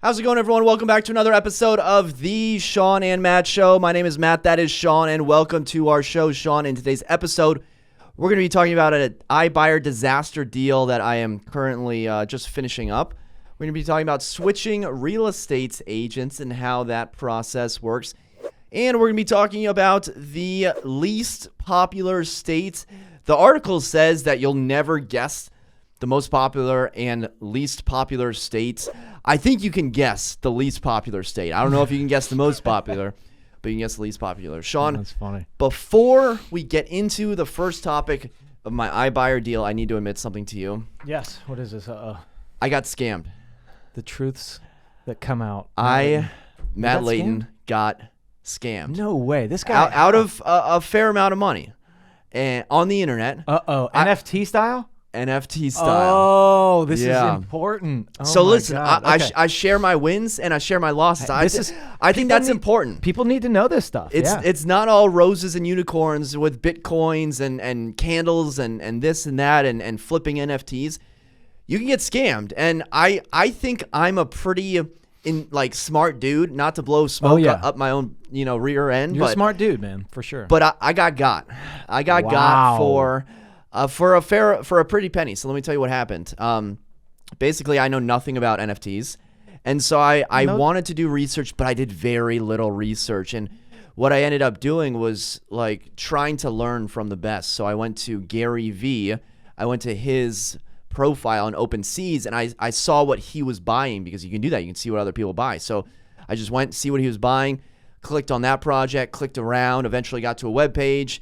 How's it going, everyone? Welcome back to another episode of the Shawn and Matt Show. My name is Matt, that is Shawn, and welcome to our show, Shawn. In today's episode, we're going to be talking about an iBuyer disaster deal that I am currently just finishing up. We're going to be talking about switching real estate agents and how that process works. And we're going to be talking about the least popular state. The article says that you'll never guess the most popular and least popular states. I think you can guess the least popular state. I don't know if you can guess the most popular, but you can guess the least popular. Shawn, that's funny. Before we get into the first topic of my iBuyer deal, I need to admit something to you. Yes. What is this? I got scammed. The truths that come out. Matt Leighton, got scammed. No way. This guy out of a fair amount of money, and on the internet. NFT style. NFT style. Oh, this is important. Oh so listen, okay. I share my wins and I share my losses. I think that's important. People need to know this stuff. It's not all roses and unicorns with bitcoins and candles and this and that and flipping NFTs. You can get scammed, and I think I'm a pretty smart dude. Not to blow smoke up my own rear end. You're a smart dude, man, for sure. But I got got. I got got for a pretty penny. So let me tell you what happened. Basically, I know nothing about NFTs. And so I wanted to do research, but I did very little research. And what I ended up doing was trying to learn from the best. So I went to Gary Vee. I went to his profile on OpenSeas, and I saw what he was buying, because you can do that. You can see what other people buy. So I just went, see what he was buying, clicked on that project, clicked around, eventually got to a web page,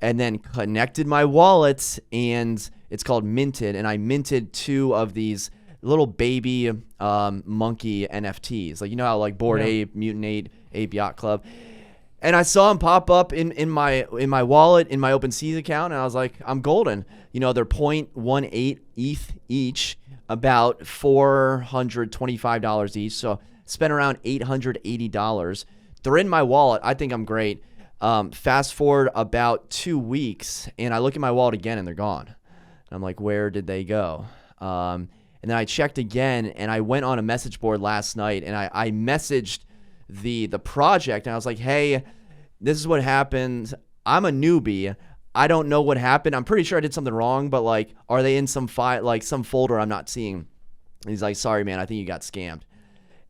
and then connected my wallet, and it's called Minted, and I minted 2 of these little baby monkey NFTs. Like, you know how Bored Ape, Mutant Ape Yacht Club. And I saw them pop up in my wallet, in my OpenSea account, and I was like, I'm golden. They're 0.18 ETH each, about $425 each, so spent around $880. They're in my wallet. I think I'm great. Fast forward about 2 weeks, and I look at my wallet again, and they're gone. And I'm like, where did they go? And then I checked again, and I went on a message board last night, and I messaged the project, and I was like, hey, this is what happened. I'm a newbie. I don't know what happened. I'm pretty sure I did something wrong, but are they in some file, some folder I'm not seeing? And he's like, sorry, man, I think you got scammed.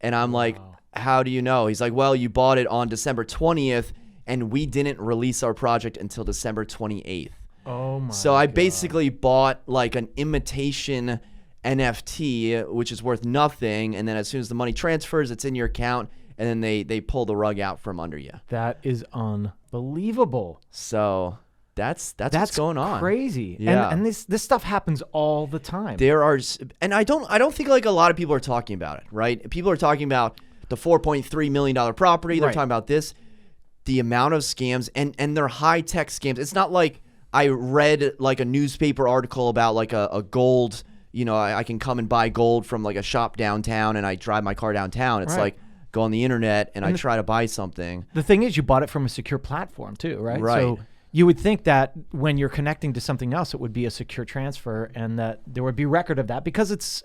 And I'm like, how do you know? He's like, well, you bought it on December 20th, and we didn't release our project until December 28th. Oh my! So I basically bought an imitation NFT, which is worth nothing, and then as soon as the money transfers, it's in your account, and then they pull the rug out from under you. That is unbelievable. So that's what's going on. Crazy. Yeah. And this stuff happens all the time. There are, and I don't think a lot of people are talking about it, right? People are talking about the $4.3 million property. They're talking about this. The amount of scams, and they're high-tech scams. It's not like I read a newspaper article about a gold, I can come and buy gold from a shop downtown, and I drive my car downtown. It's go on the internet and I try to buy something. The thing is, you bought it from a secure platform too, right? Right. So you would think that when you're connecting to something else, it would be a secure transfer, and that there would be record of that, because it's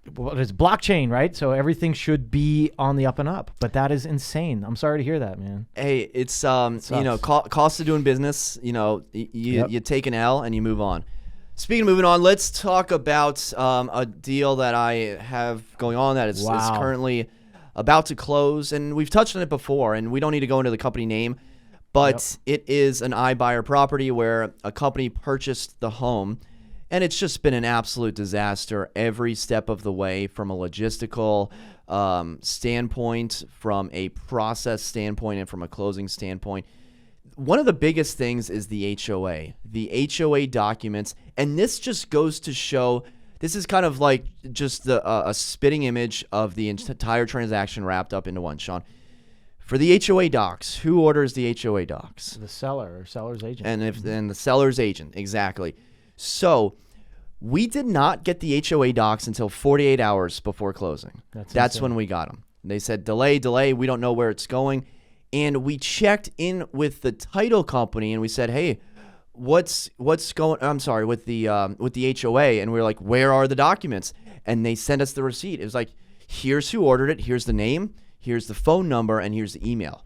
blockchain, right? So everything should be on the up and up. But that is insane. I'm sorry to hear that, man. Hey, it's cost of doing business. You take an L and you move on. Speaking of moving on, let's talk about a deal that I have going on that is currently about to close, and we've touched on it before, and we don't need to go into the company name, but it is an iBuyer property where a company purchased the home. And it's just been an absolute disaster every step of the way, from a logistical standpoint, from a process standpoint, and from a closing standpoint. One of the biggest things is the HOA. The HOA documents, and this just goes to show, this is kind of just a spitting image of the entire transaction wrapped up into one, Shawn. For the HOA docs, who orders the HOA docs? The seller or seller's agent. And the seller's agent, exactly. So we did not get the HOA docs until 48 hours before closing. That's when we got them. They said, delay, we don't know where it's going. And we checked in with the title company, and we said, hey, what's going, I'm sorry, with the HOA. And we were like, where are the documents? and they sent us the receipt. It was like, here's who ordered it. Here's the name. Here's the phone number, and here's the email.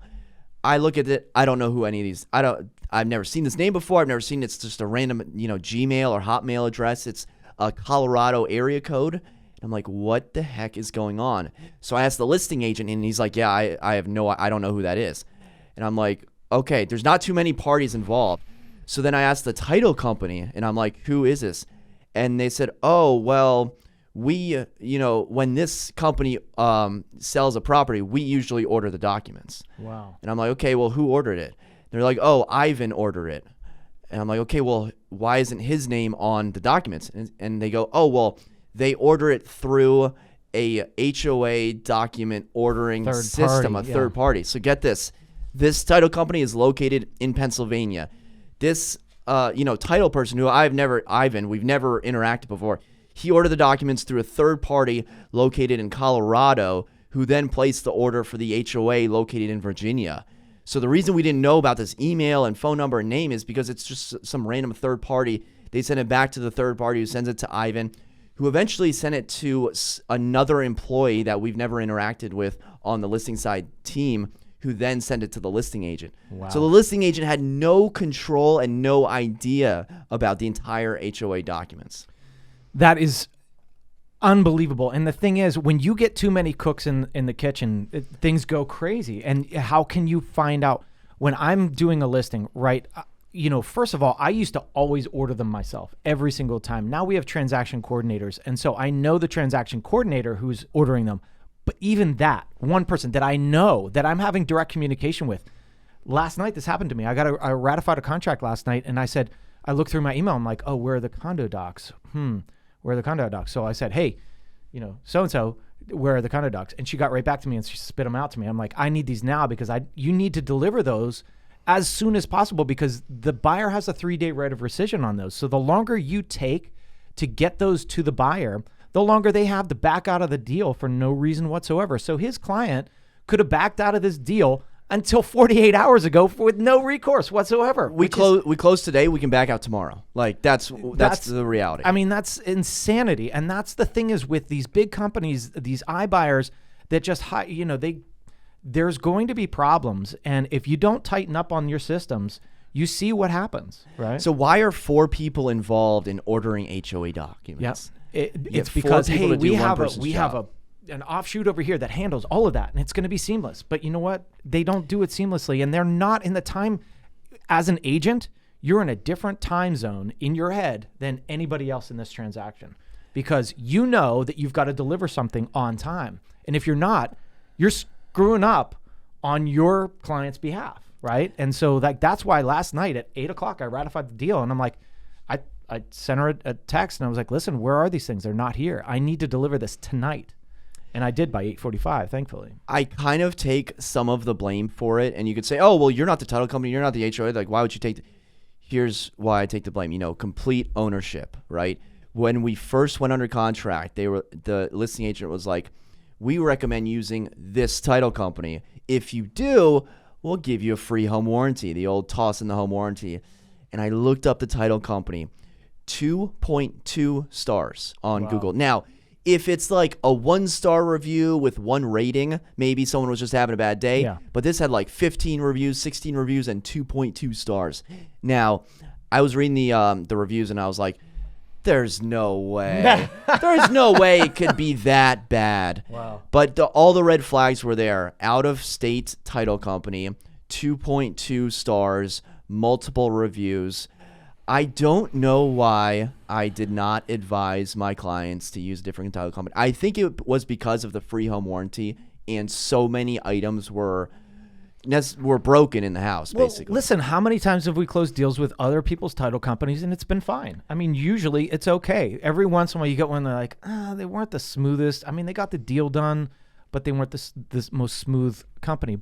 I look at it. I don't know who any of these. I've never seen this name before. I've never seen it's just a random, Gmail or Hotmail address. It's a Colorado area code. And I'm like, what the heck is going on? So I asked the listing agent, and he's like, yeah, I don't know who that is. And I'm like, okay, there's not too many parties involved. So then I asked the title company, and I'm like, who is this? And they said, oh, well, we, when this company sells a property, we usually order the documents. Wow. And I'm like, okay, well, who ordered it? They're like, oh, Ivan ordered it. And I'm like, okay, well, why isn't his name on the documents? And they go, oh, well, they order it through a HOA document ordering system, a third party. So get this. This title company is located in Pennsylvania. This, title person who we've never interacted before, he ordered the documents through a third party located in Colorado, who then placed the order for the HOA located in Virginia. So the reason we didn't know about this email and phone number and name is because it's just some random third party. They send it back to the third party who sends it to Ivan, who eventually sent it to another employee that we've never interacted with on the listing side team, who then sent it to the listing agent. Wow. So the listing agent had no control and no idea about the entire HOA documents. That is unbelievable. And the thing is, when you get too many cooks in the kitchen, things go crazy. And how can you find out? When I'm doing a listing, right, first of all, I used to always order them myself every single time. Now we have transaction coordinators. And so I know the transaction coordinator who's ordering them. But even that one person that I know that I'm having direct communication with, last night this happened to me. I ratified a contract last night, and I looked through my email. I'm like, oh, where are the condo docs? Where are the condo docs? So I said, hey, so-and-so, where are the condo docs? And she got right back to me and she spit them out to me. I'm like, I need these now because you need to deliver those as soon as possible because the buyer has a 3-day right of rescission on those. So the longer you take to get those to the buyer, the longer they have to back out of the deal for no reason whatsoever. So his client could have backed out of this deal until 48 hours ago with no recourse whatsoever. We close today. We can back out tomorrow. Like that's the reality. I mean, that's insanity. And that's the thing is with these big companies, these iBuyers that just there's going to be problems. And if you don't tighten up on your systems, you see what happens, right? So why are 4 people involved in ordering HOA documents? Yes. It's because, hey, we have an offshoot over here that handles all of that, and it's going to be seamless. But you know what? They don't do it seamlessly, and they're not in the time. As an agent, you're in a different time zone in your head than anybody else in this transaction because you know that you've got to deliver something on time. And if you're not, you're screwing up on your client's behalf, right? And so that's why last night at 8 o'clock, I ratified the deal, and I'm like, I sent her a text and I was like, listen, where are these things? They're not here. I need to deliver this tonight. And I did by 8:45, thankfully. I kind of take some of the blame for it. And you could say, oh, well, you're not the title company. You're not the HOA. Like, why would you take Here's why I take the blame. Complete ownership, right? When we first went under contract, the listing agent was like, we recommend using this title company. If you do, we'll give you a free home warranty, the old toss in the home warranty. And I looked up the title company. 2.2 stars on Google. Now, if it's like a 1-star review with 1 rating, maybe someone was just having a bad day. Yeah. But this had like 15 reviews, 16 reviews, and 2.2 stars. Now, I was reading the reviews and I was like, there's no way. There's no way it could be that bad. Wow. But all the red flags were there. Out-of-state title company, 2.2 stars, multiple reviews. I don't know why I did not advise my clients to use a different title company. I think it was because of the free home warranty and so many items were broken in the house, basically. Listen, how many times have we closed deals with other people's title companies and it's been fine? I mean, usually it's okay. Every once in a while you get one, they're like, they weren't the smoothest. I mean, they got the deal done, but they weren't this most smooth company.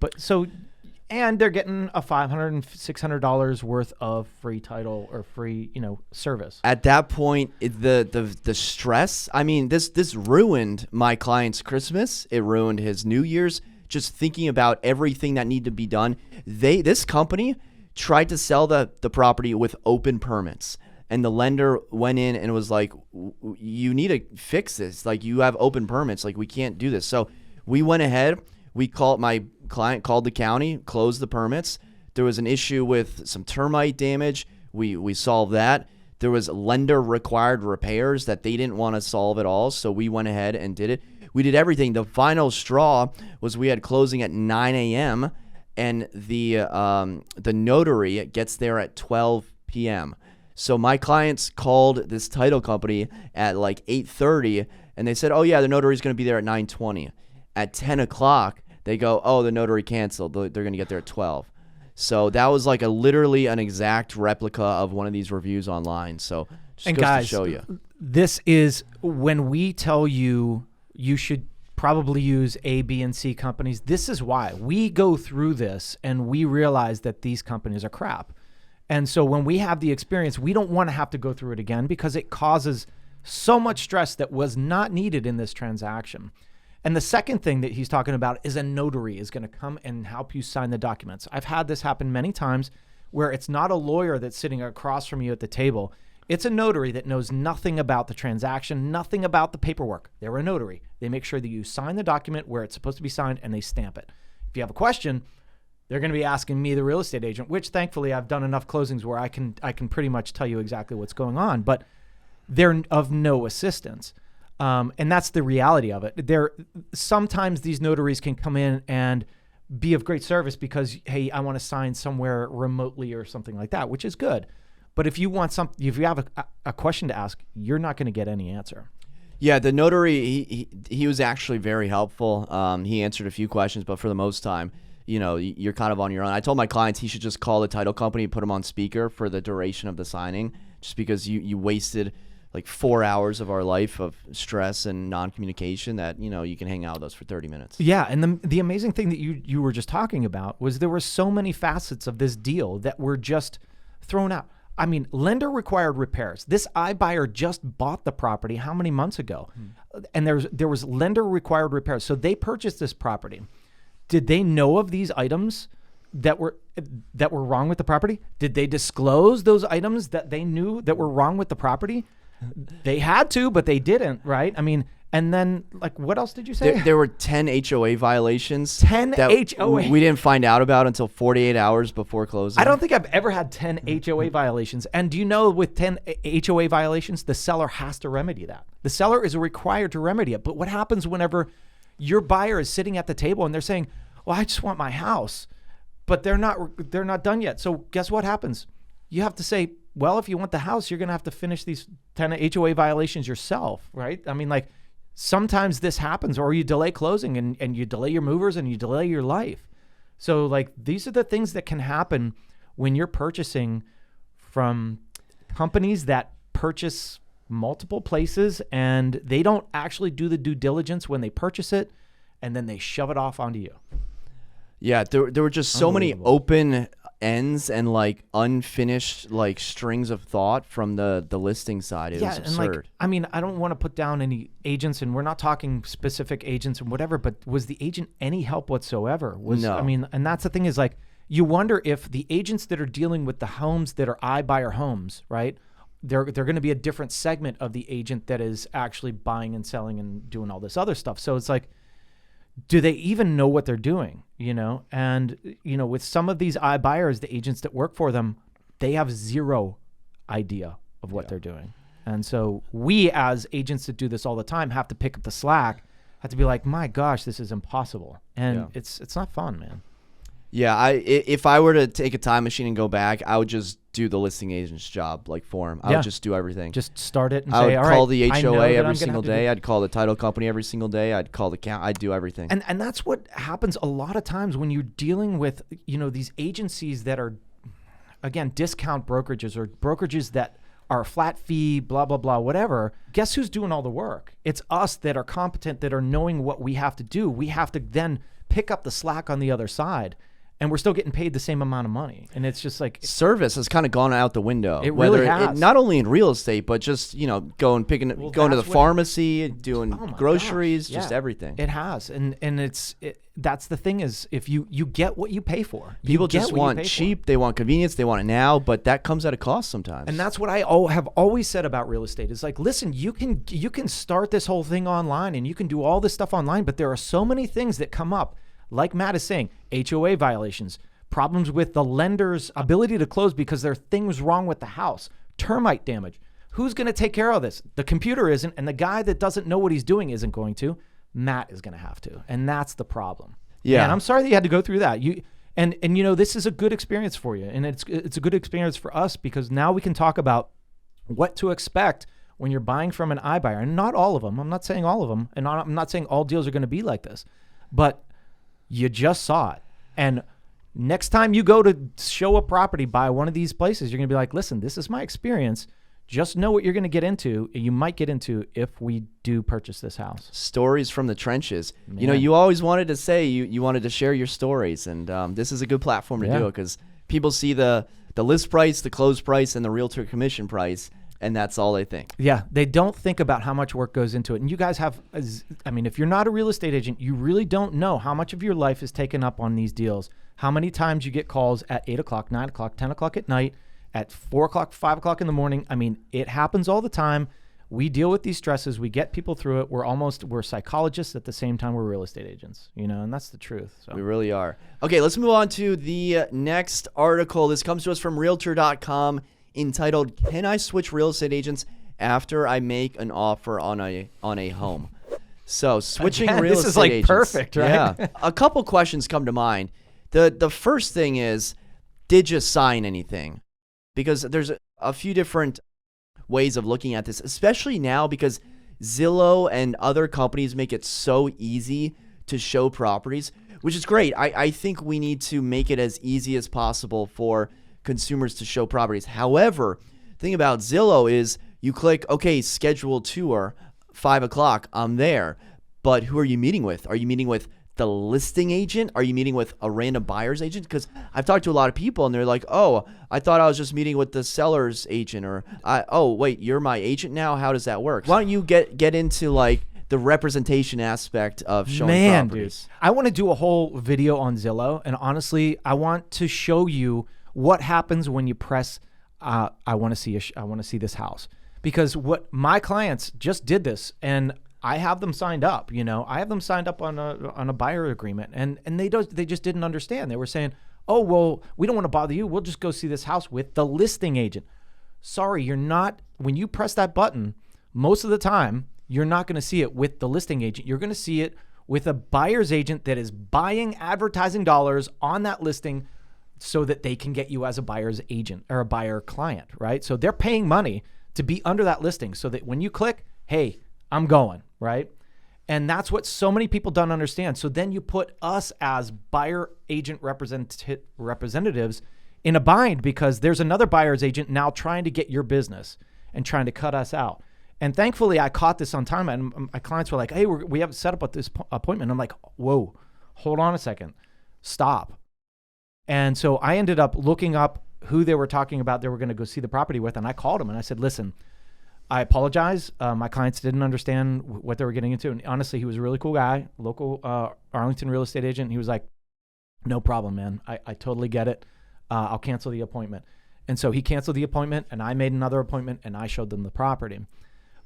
And they're getting a $500 and $600 worth of free title or free, service. At that point, the stress. I mean, this ruined my client's Christmas. It ruined his New Year's. Just thinking about everything that needed to be done. This company tried to sell the property with open permits. and the lender went in and was like, you need to fix this. Like, you have open permits. Like, we can't do this. So we went ahead. My client called the county, closed the permits. There was an issue with some termite damage. We solved that. There was lender required repairs that they didn't want to solve at all. So we went ahead and did it. We did everything. The final straw was we had closing at 9 a.m. and the notary gets there at 12 p.m. So my clients called this title company at like 8:30, and they said, oh, yeah, the notary is going to be there at 9:20. At 10 o'clock, they go, oh, the notary canceled. They're going to get there at 12. So that was like literally an exact replica of one of these reviews online. So just and goes guys, to show you. This is when we tell you you should probably use A, B, and C companies. This is why we go through this and we realize that these companies are crap. And so when we have the experience, we don't want to have to go through it again because it causes so much stress that was not needed in this transaction. And the second thing that he's talking about is a notary is going to come and help you sign the documents. I've had this happen many times where it's not a lawyer that's sitting across from you at the table. It's a notary that knows nothing about the transaction, nothing about the paperwork. They're a notary. They make sure that you sign the document where it's supposed to be signed and they stamp it. If you have a question, they're going to be asking me, the real estate agent, which thankfully I've done enough closings where I can pretty much tell you exactly what's going on, but they're of no assistance. And that's the reality of it. Sometimes these notaries can come in and be of great service because, hey, I want to sign somewhere remotely or something like that, which is good. But if you have a question to ask, you're not going to get any answer. Yeah, the notary, he was actually very helpful. He answered a few questions, but for the most time, you're kind of on your own. I told my clients he should just call the title company and put them on speaker for the duration of the signing, just because you wasted like 4 hours of our life of stress and non-communication that, you can hang out with us for 30 minutes. Yeah, and the amazing thing that you were just talking about was there were so many facets of this deal that were just thrown out. I mean, lender required repairs. This iBuyer just bought the property how many months ago? And there was lender required repairs. So they purchased this property. Did they know of these items that were wrong with the property? Did they disclose those items that they knew that were wrong with the property? They had to, but they didn't, right? I mean, and then, like, what else did you say? There were 10 HOA villations. 10 that HOA. We didn't find out about until 48 hours before closing. I don't think I've ever had 10 HOA violations. And do you know with 10 HOA violations, the seller has to remedy that. The seller is required to remedy it. But what happens whenever your buyer is sitting at the table and they're saying, well, I just want my house, but they're not done yet. So guess what happens? You have to say, well, if you want the house, you're going to have to finish these 10 HOA violations yourself, right? I mean, like, sometimes this happens, or you delay closing and you delay your movers and you delay your life. So, like, these are the things that can happen when you're purchasing from companies that purchase multiple places and they don't actually do the due diligence when they purchase it, and then they shove it off onto you. Yeah, there were just so many open ends and like unfinished like strings of thought from the listing side. It was absurd. And like, I mean, I don't want to put down any agents, and we're not talking specific agents and whatever, but was the agent any help whatsoever? No. I mean, and that's the thing is, like, you wonder if the agents that are dealing with the homes that are iBuyer homes, right? They're going to be a different segment of the agent that is actually buying and selling and doing all this other stuff. So it's like, do they even know what they're doing? And with some of these iBuyers, the agents that work for them, they have zero idea of what they're doing. And so we, as agents that do this all the time, have to pick up the slack, have to be like, my gosh, this is impossible. And it's not fun, man. Yeah, if I were to take a time machine and go back, I would just do the listing agent's job, like for him. I would just do everything. Just start it and I say, would all call right, the I know HOA that every I'm single gonna have day. to I'd call the title company every single day. I'd call the count. I'd do everything. And that's what happens a lot of times when you're dealing with, these agencies that are, again, discount brokerages or brokerages that are flat fee, blah, blah, blah, whatever. Guess who's doing all the work? It's us that are competent, that are knowing what we have to do. We have to then pick up the slack on the other side. and we're still getting paid the same amount of money. And it's just like service has kind of gone out the window. It really has. Not only in real estate, but just, going to the pharmacy, doing groceries, just everything. It has. And that's the thing is, if you get what you pay for. People just want cheap, they want convenience, they want it now, but that comes at a cost sometimes. And that's what I have always said about real estate is like, listen, you can start this whole thing online and you can do all this stuff online, but there are so many things that come up. Like Matt is saying, HOA violations, problems with the lender's ability to close because there are things wrong with the house, termite damage. Who's going to take care of this? The computer isn't, and the guy that doesn't know what he's doing isn't going to. Matt is going to have to, and that's the problem. Yeah, and I'm sorry that you had to go through that. This is a good experience for you, and it's a good experience for us because now we can talk about what to expect when you're buying from an iBuyer, and not all of them. I'm not saying all of them, and I'm not saying all deals are going to be like this, but you just saw it. And next time you go to show a property by one of these places, you're going to be like, listen, this is my experience. Just know what you're going to get into. You might get into if we do purchase this house. Stories from the trenches. Man. You always wanted to say you wanted to share your stories, and this is a good platform to do it because people see the list price, the close price, and the realtor commission price, and that's all they think. Yeah, they don't think about how much work goes into it. And you guys have, if you're not a real estate agent, you really don't know how much of your life is taken up on these deals. How many times you get calls at 8 o'clock, 9 o'clock, 10 o'clock at night, at 4 o'clock, 5 o'clock in the morning. It happens all the time. We deal with these stresses. We get people through it. We're psychologists at the same time we're real estate agents, and that's the truth. So. We really are. Okay, let's move on to the next article. This comes to us from Realtor.com entitled, "Can I Switch Real Estate Agents After I Make an Offer on a Home?" So switching real estate agents. This is perfect, right? Yeah. A couple questions come to mind. The first thing is, did you sign anything? Because there's a few different ways of looking at this, especially now because Zillow and other companies make it so easy to show properties, which is great. I think we need to make it as easy as possible for consumers to show properties. However, the thing about Zillow is you click, okay, schedule tour, 5 o'clock, I'm there. But who are you meeting with? Are you meeting with the listing agent? Are you meeting with a random buyer's agent? Because I've talked to a lot of people and they're like, oh, I thought I was just meeting with the seller's agent, or oh, wait, you're my agent now? How does that work? Why don't you get into like the representation aspect of showing properties? Dude, I want to do a whole video on Zillow, and honestly, I want to show you what happens when you press I want to see this house, because what my clients just did this, and I have them signed up. I have them signed up on a buyer agreement, and they just didn't understand. They were saying, "Oh, well, we don't want to bother you. We'll just go see this house with the listing agent." Sorry, you're not. When you press that button, most of the time you're not going to see it with the listing agent. You're going to see it with a buyer's agent that is buying advertising dollars on that listing so that they can get you as a buyer's agent or a buyer client, right? So they're paying money to be under that listing so that when you click, hey, I'm going, right? And that's what so many people don't understand. So then you put us as buyer agent representatives in a bind, because there's another buyer's agent now trying to get your business and trying to cut us out. And thankfully, I caught this on time, and my clients were like, hey, we have set up at this appointment. I'm like, whoa, hold on a second, stop. And so I ended up looking up who they were talking about they were going to go see the property with, and I called them and I said, listen, I apologize. My clients didn't understand what they were getting into. And honestly, he was a really cool guy, local Arlington real estate agent. He was like, no problem, man. I totally get it. I'll cancel the appointment. And so he canceled the appointment, and I made another appointment, and I showed them the property.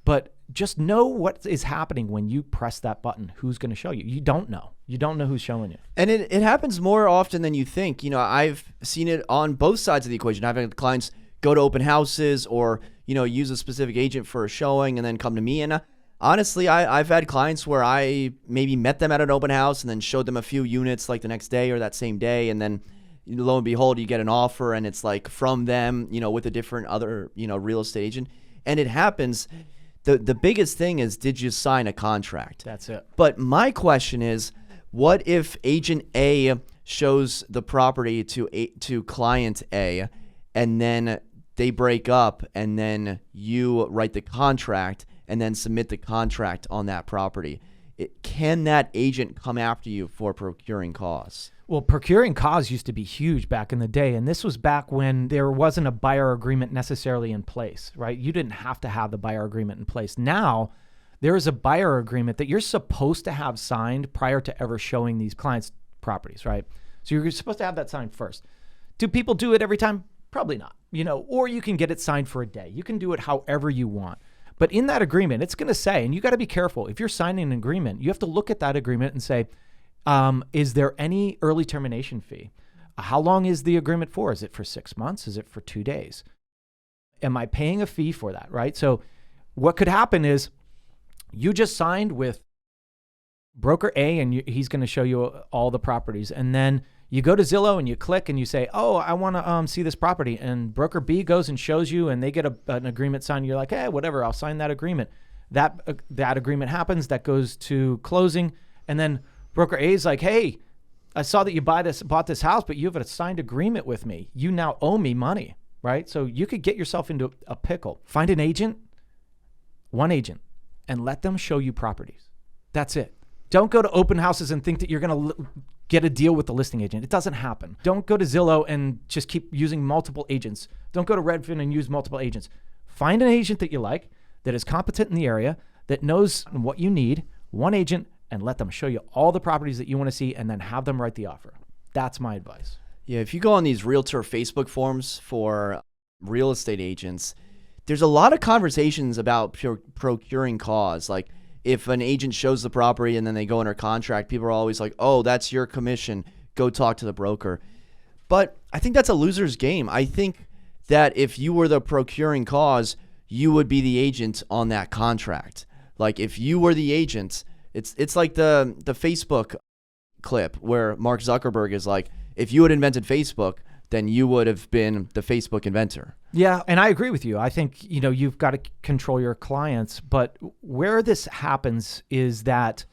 But just know what is happening when you press that button. Who's going to show you? You don't know. You don't know who's showing you. And it happens more often than you think. I've seen it on both sides of the equation. I've had clients go to open houses or, use a specific agent for a showing and then come to me. And honestly, I've had clients where I maybe met them at an open house and then showed them a few units like the next day or that same day. And then lo and behold, you get an offer and it's like from them, with a different other, real estate agent. And it happens. The biggest thing is, did you sign a contract? That's it. But my question is, what if agent A shows the property to client A, and then they break up, and then you write the contract and then submit the contract on that property? Can that agent come after you for procuring costs? Well, procuring cause used to be huge back in the day. And this was back when there wasn't a buyer agreement necessarily in place, right? You didn't have to have the buyer agreement in place. Now, there is a buyer agreement that you're supposed to have signed prior to ever showing these clients properties, right? So you're supposed to have that signed first. Do people do it every time? Probably not, or you can get it signed for a day. You can do it however you want. But in that agreement, it's going to say, and you got to be careful, if you're signing an agreement, you have to look at that agreement and say, is there any early termination fee? How long is the agreement for? Is it for 6 months? Is it for 2 days? Am I paying a fee for that, right? So what could happen is you just signed with broker A and he's going to show you all the properties. And then you go to Zillow and you click and you say, oh, I want to see this property. And broker B goes and shows you and they get an agreement signed. You're like, hey, whatever, I'll sign that agreement. That agreement happens. That goes to closing. And then broker A is like, hey, I saw that you bought this house, but you have a signed agreement with me. You now owe me money, right? So you could get yourself into a pickle. Find an agent, one agent, and let them show you properties. That's it. Don't go to open houses and think that you're going to get a deal with the listing agent. It doesn't happen. Don't go to Zillow and just keep using multiple agents. Don't go to Redfin and use multiple agents. Find an agent that you like, that is competent in the area, that knows what you need, one agent, and let them show you all the properties that you want to see and then have them write the offer. That's my advice. Yeah, if you go on these realtor Facebook forums for real estate agents, there's a lot of conversations about procuring cause. Like if an agent shows the property and then they go under contract, people are always like, oh, that's your commission. Go talk to the broker. But I think that's a loser's game. I think that if you were the procuring cause, you would be the agent on that contract. Like if you were the agent, it's like the Facebook clip where Mark Zuckerberg is like, if you had invented Facebook, then you would have been the Facebook inventor. Yeah, and I agree with you. I think, you've got to control your clients, but where this happens is that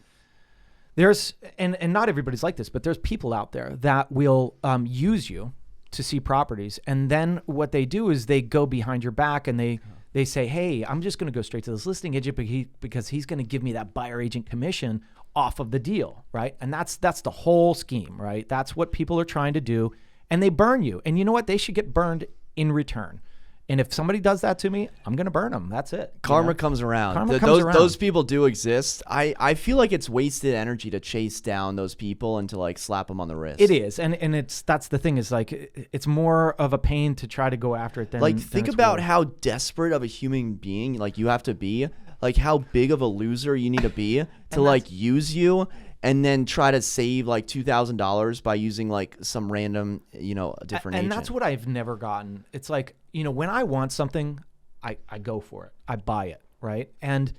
there's, and not everybody's like this, but there's people out there that will use you to see properties. And then what they do is they go behind your back and they say, hey, I'm just going to go straight to this listing agent because he's going to give me that buyer agent commission off of the deal, right? And that's the whole scheme, right? That's what people are trying to do. And they burn you. And you know what? They should get burned in return. And if somebody does that to me, I'm going to burn them. That's it. Karma comes around. Those people do exist. I feel like it's wasted energy to chase down those people and to like slap them on the wrist. It is. And that's the thing is like, it's more of a pain to try to go after it than like, think about how desperate of a human being like you have to be, like how big of a loser you need to be to like use you and then try to save like $2,000 by using like some random, different agent. And that's what I've never gotten. It's like, when I want something, I go for it. I buy it, right? And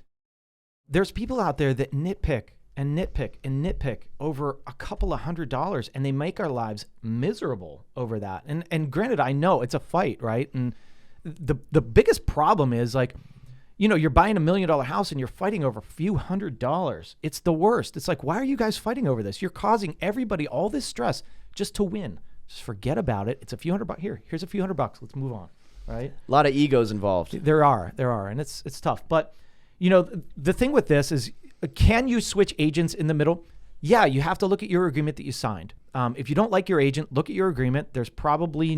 there's people out there that nitpick and nitpick and nitpick over a couple of $100, and they make our lives miserable over that. And granted, I know it's a fight, right? And the biggest problem is like, you're buying $1 million house and you're fighting over a few $100s. It's the worst. It's like, why are you guys fighting over this? You're causing everybody all this stress just to win. Just forget about it. It's a few $100. Here's a few $100. Let's move on, right? A lot of egos involved. There are, and it's tough. But the thing with this is, can you switch agents in the middle? Yeah, you have to look at your agreement that you signed. If you don't like your agent, look at your agreement. There's probably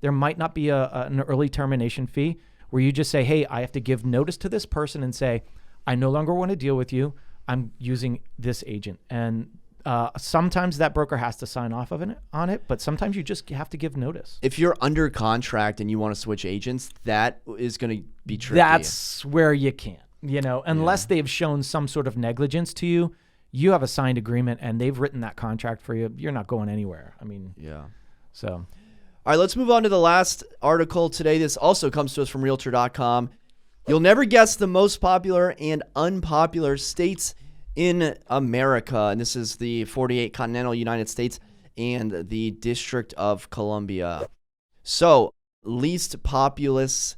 there might not be an early termination fee, where you just say, hey, I have to give notice to this person and say, I no longer want to deal with you. I'm using this agent. And sometimes that broker has to sign off on it, but sometimes you just have to give notice. If you're under contract and you want to switch agents, that is going to be tricky. That's where you can't, unless they've shown some sort of negligence to you. You have a signed agreement and they've written that contract for you. You're not going anywhere. Yeah. So... All right, let's move on to the last article today. This also comes to us from Realtor.com. You'll never guess the most popular and unpopular states in America. And this is the 48 continental United States and the District of Columbia. So, least popular states.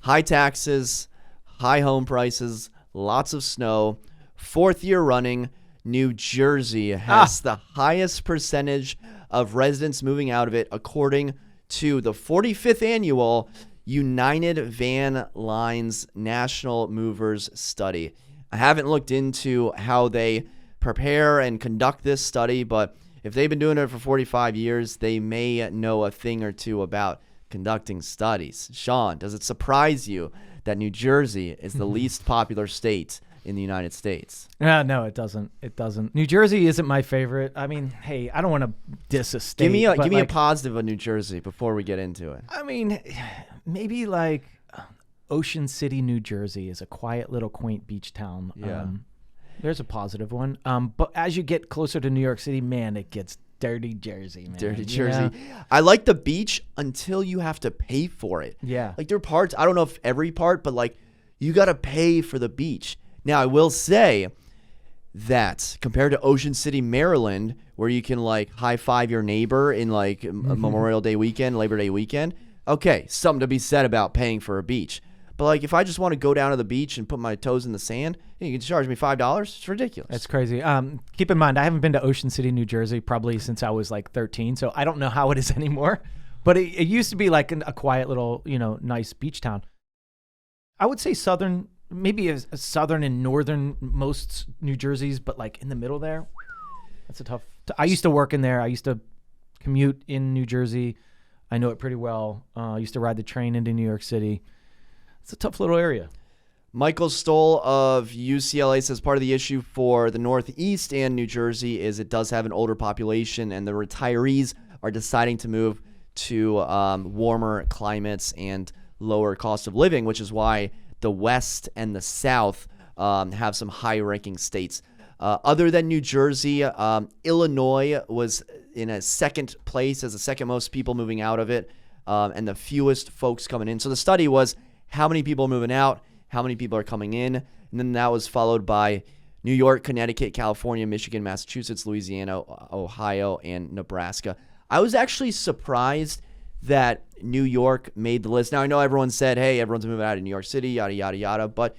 High taxes, high home prices, lots of snow. 4th year running, New Jersey has the highest percentage of residents moving out of it, according to the 45th annual United Van Lines National Movers Study. I haven't looked into how they prepare and conduct this study, but if they've been doing it for 45 years, they may know a thing or two about conducting studies. Shawn, does it surprise you that New Jersey is the least popular state in the United States? No, it doesn't. It doesn't. New Jersey isn't my favorite. I mean, hey, I don't want to diss a state. Give me a positive of New Jersey before we get into it. I mean, maybe like Ocean City, New Jersey is a quiet little quaint beach town. Yeah. There's a positive one. But as you get closer to New York City, man, it gets dirty Jersey, man. Dirty Jersey. I like the beach until you have to pay for it. Yeah. Like there are parts, I don't know if every part, but like you got to pay for the beach. Now, I will say that compared to Ocean City, Maryland, where you can like high five your neighbor in like a Memorial Day weekend, Labor Day weekend, okay, something to be said about paying for a beach. But like if I just want to go down to the beach and put my toes in the sand, you can charge me $5. It's ridiculous. That's crazy. Keep in mind, I haven't been to Ocean City, New Jersey probably since I was like 13, so I don't know how it is anymore. But it used to be like a quiet little, nice beach town. I would say southern, maybe a southern and northern most New Jerseys, but like in the middle there, that's a tough. I used to work in there. I used to commute in New Jersey. I know it pretty well. I used to ride the train into New York City. It's a tough little area. Michael Stoll of UCLA says part of the issue for the Northeast and New Jersey is it does have an older population, and the retirees are deciding to move to warmer climates and lower cost of living, which is why the West and the South have some high-ranking states. Other than New Jersey, Illinois was in a second place as the second most people moving out of it, and the fewest folks coming in. So the study was how many people are moving out, how many people are coming in, and then that was followed by New York, Connecticut, California, Michigan, Massachusetts, Louisiana, Ohio, and Nebraska. I was actually surprised that New York made the list. Now, I know everyone said, hey, everyone's moving out of New York City, yada, yada, yada, but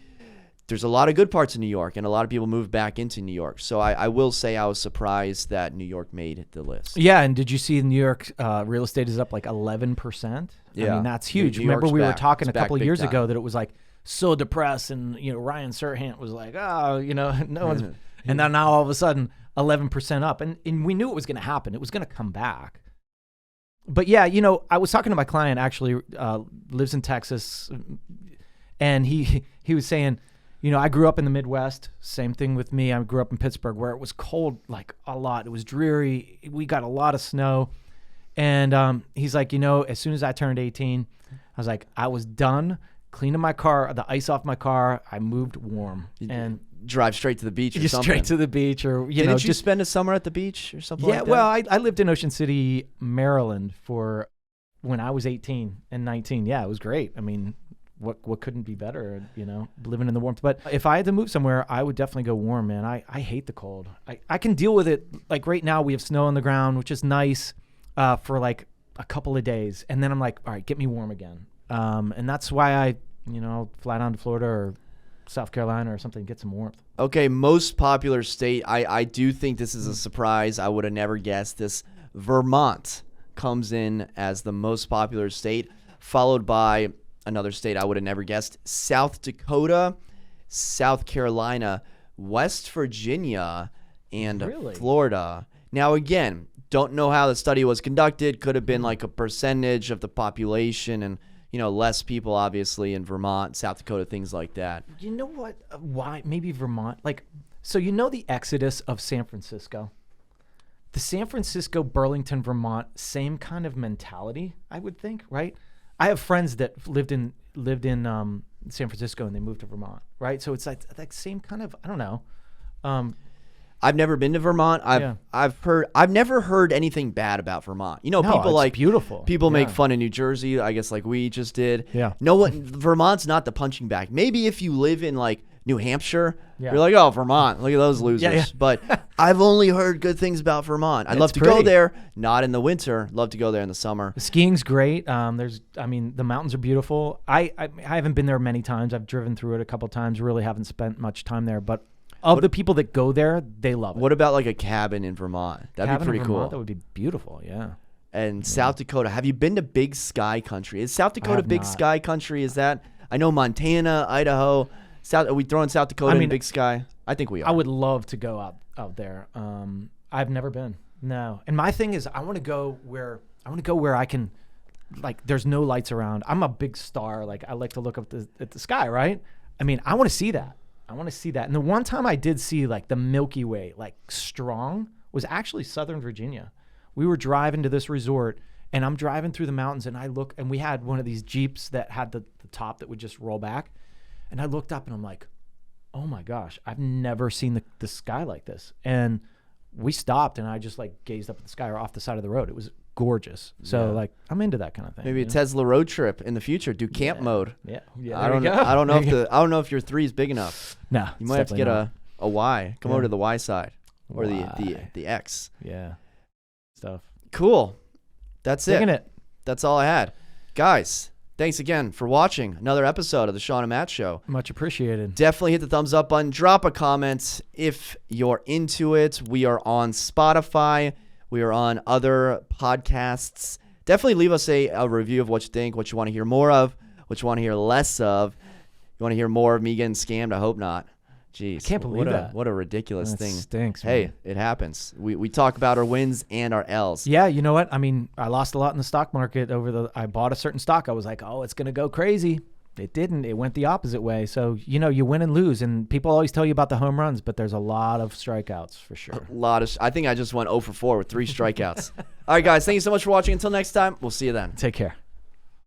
there's a lot of good parts of New York, and a lot of people moved back into New York. So I will say I was surprised that New York made the list. Yeah, and did you see New York real estate is up like 11%? Yeah. I mean, that's huge. New Remember York's we were back. talking It's a couple back of years big ago time. that it was like so depressed, and Ryan Serhant was like, no one's, and then now all of a sudden 11% up, and we knew it was going to happen. It was going to come back. But yeah, I was talking to my client, actually lives in Texas, and he was saying, I grew up in the Midwest. Same thing with me. I grew up in Pittsburgh, where it was cold like a lot. It was dreary. We got a lot of snow. And he's like, as soon as I turned 18, I was like, I was done cleaning my car, the ice off my car. I moved warm. And Drive straight to the beach or just something. straight to the beach, or Didn't you spend a summer at the beach or something like that? Well, I lived in Ocean City, Maryland for when I was 18 and 19. Yeah, it was great. I mean, what couldn't be better, living in the warmth. But if I had to move somewhere, I would definitely go warm, man. I hate the cold. I can deal with it. Like right now, we have snow on the ground, which is nice for like a couple of days. And then I'm like, all right, get me warm again. And that's why I'll fly down to Florida or South Carolina or something, get some warmth. Okay, most popular state. I do think this is a surprise. I would have never guessed this. Vermont comes in as the most popular state, followed by another state I would have never guessed, South Dakota, South Carolina, West Virginia, and Florida. Now, again, don't know how the study was conducted. Could have been like a percentage of the population and less people, obviously, in Vermont, South Dakota, things like that. You know what? Why? Maybe Vermont. So the exodus of San Francisco? The San Francisco, Burlington, Vermont, same kind of mentality, I would think, right? I have friends that lived in San Francisco and they moved to Vermont, right? So it's like same kind of, I don't know. I've never been to Vermont. I've never heard anything bad about Vermont. People it's beautiful. People make fun of New Jersey, I guess, like we just did. Yeah. Vermont's not the punching bag. Maybe if you live in like New Hampshire, you're like, oh, Vermont, look at those losers. Yeah. But I've only heard good things about Vermont. I'd love to go there, not in the winter. Love to go there in the summer. The skiing's great. The mountains are beautiful. I haven't been there many times. I've driven through it a couple times. Really haven't spent much time there, but the people that go there, they love it. What about like a cabin in Vermont? That'd be pretty cool. That would be beautiful, yeah. And South Dakota. Have you been to Big Sky Country? Is South Dakota Big Sky Country? Is that? I know Montana, Idaho. Are we throwing South Dakota in the Big Sky? I think we are. I would love to go out there. I've never been. No. And my thing is, I want to go where I can, like, there's no lights around. I'm a big star. Like, I like to look up at the sky, right? I mean, I want to see that. And the one time I did see, like, the Milky Way, like, strong, was actually Southern Virginia. We were driving to this resort, and I'm driving through the mountains, and I look, and we had one of these Jeeps that had the top that would just roll back. And I looked up, and I'm like, oh my gosh, I've never seen the sky like this. And we stopped, and I just, like, gazed up at the sky or off the side of the road. It was gorgeous. So, like, I'm into that kind of thing. Maybe a Tesla road trip in the future. Do camp mode. Yeah. I don't know if your 3 is big enough. No, you might have to get a Y. Come over to the Y side or Y. the X. Yeah. Stuff. Cool. That's it. That's all I had, guys. Thanks again for watching another episode of the Shawn and Matt Show. Much appreciated. Definitely hit the thumbs up button. Drop a comment if you're into it. We are on Spotify. We are on other podcasts. Definitely leave us a review of what you think, what you want to hear more of, what you want to hear less of. You want to hear more of me getting scammed? I hope not. Jeez. I can't believe that. What a ridiculous thing. Stinks, hey, man. it happens. We talk about our wins and our L's. Yeah, you know what? I mean, I lost a lot in the stock market I bought a certain stock. I was like, oh, it's going to go crazy. It didn't. It went the opposite way. So, you win and lose. And people always tell you about the home runs, but there's a lot of strikeouts for sure. I think I just went 0 for 4 with 3 strikeouts. All right, guys. Thank you so much for watching. Until next time, we'll see you then. Take care.